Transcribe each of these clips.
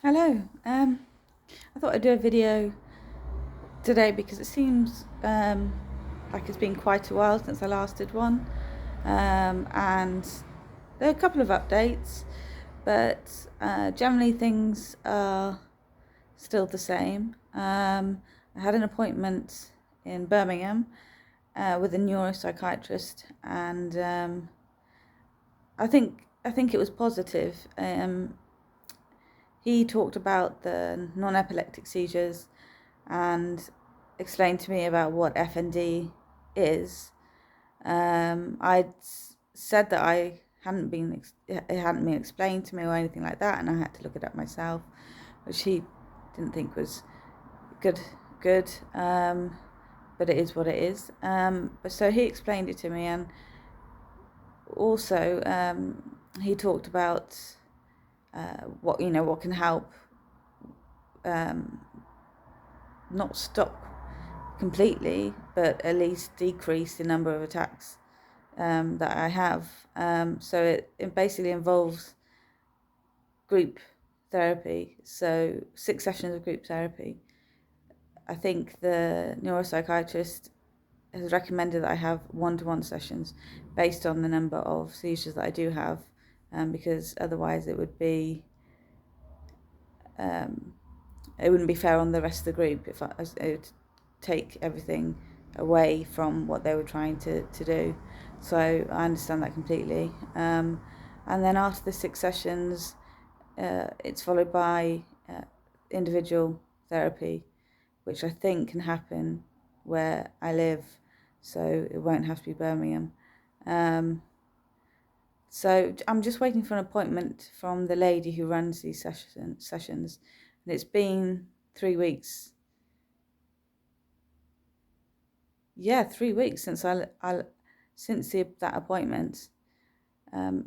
Hello. I thought I'd do a video today because it seems like it's been quite a while since I last did one, and there are a couple of updates, but generally things are still the same. I had an appointment in Birmingham with a neuropsychiatrist, and I think it was positive. He talked about the non-epileptic seizures and explained to me about what FND is. I'd said that it hadn't been explained to me or anything like that, and I had to look it up myself, which he didn't think was good. Good, but it is what it is. But so he explained it to me, and also he talked about what can help not stop completely, but at least decrease the number of attacks that I have. So it basically involves group therapy, so 6 sessions of group therapy. I think the neuropsychiatrist has recommended that I have one-to-one sessions based on the number of seizures that I do have, because otherwise it wouldn't be fair on the rest of the group if it would take everything away from what they were trying to do. So I understand that completely. And then after the 6 sessions, it's followed by individual therapy, which I think can happen where I live, so it won't have to be Birmingham. So I'm just waiting for an appointment from the lady who runs these sessions, and it's been 3 weeks. Yeah, 3 weeks since that appointment.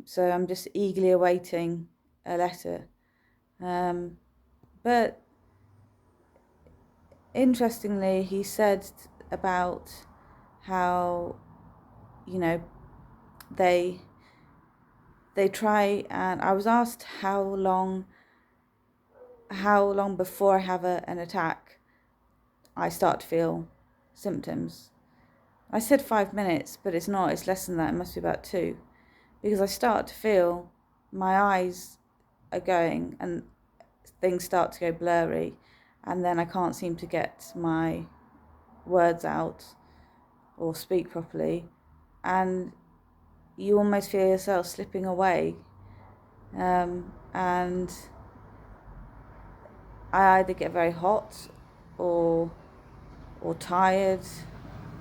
So I'm just eagerly awaiting a letter. But interestingly, he said about how, you know, they try, and I was asked how long before I have an attack I start to feel symptoms. I said 5 minutes, but it's not. It's less than that. It must be about 2, because I start to feel my eyes are going and things start to go blurry, and then I can't seem to get my words out or speak properly, and you almost feel yourself slipping away. And I either get very hot or tired,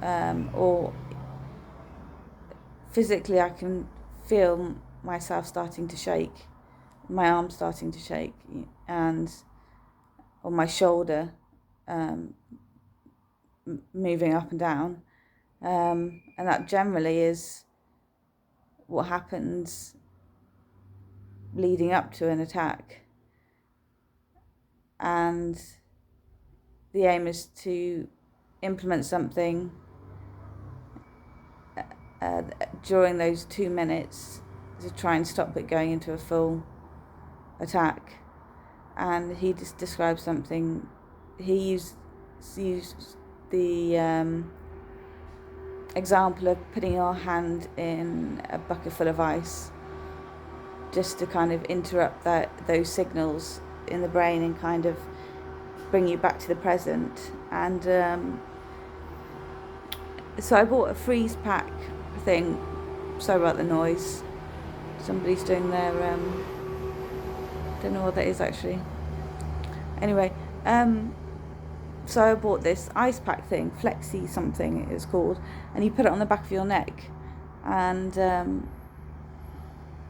or physically I can feel myself starting to shake, my arm starting to shake, and or my shoulder moving up and down, and that generally is what happens leading up to an attack. And the aim is to implement something during those 2 minutes to try and stop it going into a full attack. And he just described something. He used the example of putting your hand in a bucket full of ice, just to kind of interrupt those signals in the brain and kind of bring you back to the present. And so I bought a freeze pack thing. Sorry about the noise. Somebody's doing their don't know what that is actually. Anyway, so I bought this ice pack thing, Flexi something it's called, and you put it on the back of your neck. And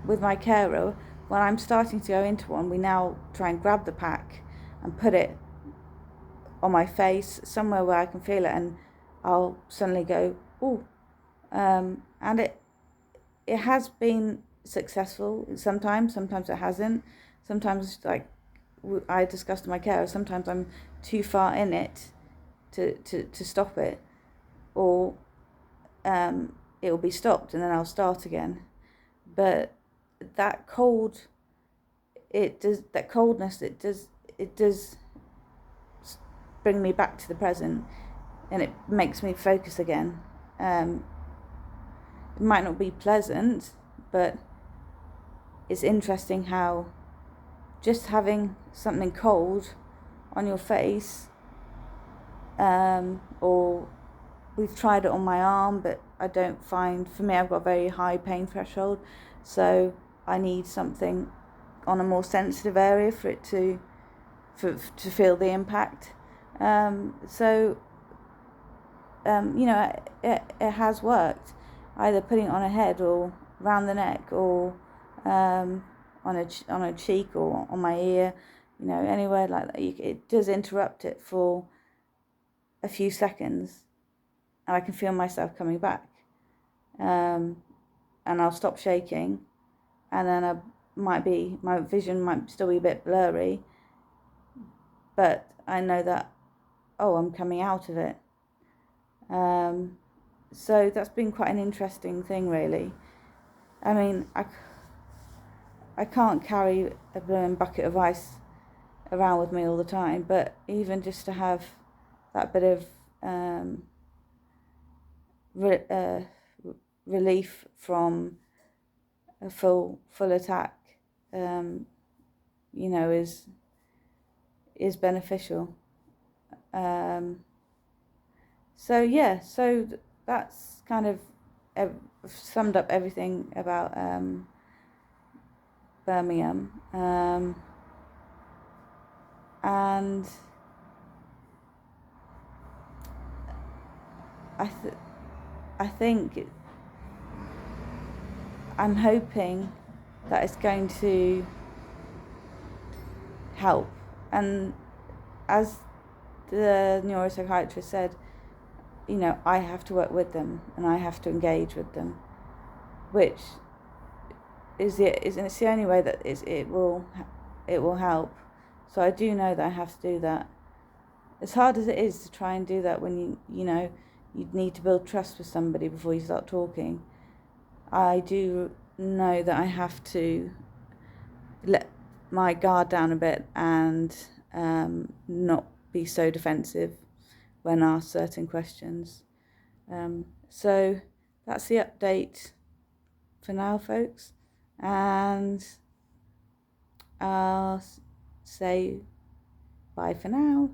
with my carer, when I'm starting to go into one, we now try and grab the pack and put it on my face, somewhere where I can feel it, and I'll suddenly go, ooh. And it has been successful sometimes it hasn't. Sometimes, like I discussed with my carer, sometimes I'm too far in it to stop it, or it will be stopped and then I'll start again. But that coldness, it it does bring me back to the present, and it makes me focus again. It might not be pleasant, but it's interesting how just having something cold on your face, or we've tried it on my arm, but I don't find, for me, I've got a very high pain threshold, so I need something on a more sensitive area for it to feel the impact. It has worked, either putting it on a head or round the neck, or on a cheek or on my ear, anywhere like that. It does interrupt it for a few seconds, and I can feel myself coming back, and I'll stop shaking, and then my vision might still be a bit blurry, but I know that, I'm coming out of it. So that's been quite an interesting thing, really. I mean, I can't carry a blooming bucket of ice around with me all the time, but even just to have that bit of relief from a full attack, is beneficial. So that's kind of summed up everything about Birmingham, and I think I'm hoping that it's going to help, and as the neuropsychiatrist said, I have to work with them and I have to engage with them, which is it's the only way that it will help. So I do know that I have to do that. As hard as it is to try and do that when you need to build trust with somebody before you start talking, I do know that I have to let my guard down a bit and not be so defensive when asked certain questions. So that's the update for now, folks, and I'll say bye for now.